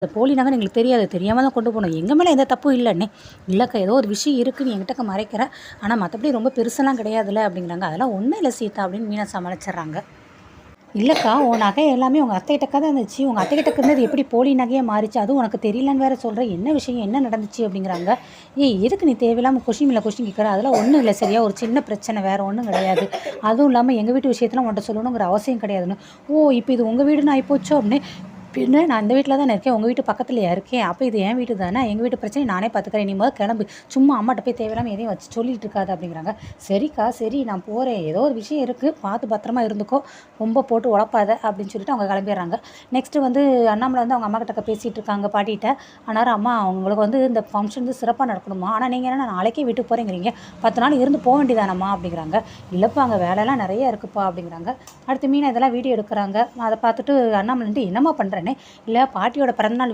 அந்த போலி நகை எங்களுக்கு தெரியாது, தெரியாமல் தான் கொண்டு போனோம். எங்கள் மேலே எந்த தப்பும் இல்லைன்னே. இல்லைக்கா ஏதோ ஒரு விஷயம் இருக்குது, நீ என்கிட்டக்க மறைக்கிற. ஆனால் மற்றபடி ரொம்ப பெருசெல்லாம் கிடையாதுல்ல அப்படிங்கிறாங்க. அதெல்லாம் ஒன்றும் இல்லை சீதா அப்படின்னு மீனா சமாளிச்சிடுறாங்க. இல்லைக்கா உன் நகை எல்லாமே உங்கள் அத்தைகிட்டக்கா தான் இருந்துச்சு. உங்கள் அத்தைகிட்டக்க இருந்தது எப்படி போலி நகையாக மாறிச்சு? அதுவும் உனக்கு தெரியலன்னு வேற சொல்கிற. என்ன விஷயம், என்ன நடந்துச்சு அப்படிங்கிறாங்க. ஏய் எதுக்கு நீ தேவையில்லாமல் கொஷின் மேலே கொஷின் கேட்குற? அதெல்லாம் ஒன்றும் இல்லை சரியா, ஒரு சின்ன பிரச்சனை, வேறு ஒன்றும் கிடையாது. அதுவும் இல்லாமல் எங்கள் வீட்டு விஷயத்தெல்லாம் உன்கிட்ட சொல்லணுங்கிற அவசியம் கிடையாதுன்னு. ஓ இப்போ இது உங்கள் வீடுன்னு ஆகிப்போச்சோ அப்படின்னு. பின்ன நான் இந்த வீட்டில் தானே இருக்கேன், உங்கள் வீட்டு பக்கத்துலையா இருக்கேன், அப்போ இது என் வீட்டு தானே, எங்கள் வீட்டு பிரச்சனையை நானே பார்த்துக்கிறேன், நீ முதல் கிளம்பு, சும்மா அம்மாட்ட போய் தேவையில்லாமல் எதையும் வச்சு சொல்லிட்டு இருக்காது அப்படிங்கிறாங்க. சரிக்கா சரி நான் போகிறேன், ஏதோ ஒரு விஷயம் இருக்குது, பார்த்து பத்திரமா இருந்துக்கோ, ரொம்ப போட்டு உழப்பாத அப்படின்னு சொல்லிட்டு அவங்க கிளம்பிடுறாங்க. நெக்ஸ்ட்டு வந்து அண்ணாமலை வந்து அவங்க அம்மா கிட்ட பேசிகிட்டு இருக்காங்க பாட்டிகிட்ட. ஆனால் அம்மா அவங்களுக்கு வந்து இந்த ஃபங்க்ஷன் வந்து சிறப்பாக நடக்கணுமா, ஆனால் நீங்கள் என்ன நாளைக்கே வீட்டுக்கு போகிறீங்கிறீங்க, 10 நாள் இருந்து போக வேண்டியதானம்மா அப்படிங்கிறாங்க. இல்லைப்பா அங்கே வேலைலாம் நிறைய இருக்குப்பா அப்படிங்கிறாங்க. அடுத்து மீனா இதெல்லாம் வீடியோ எடுக்கிறாங்க. அதை பார்த்துட்டு அண்ணாமலை என்னம்மா பண்ணுறேன்னு. இல்லை பாட்டியோட பிறந்தநாள்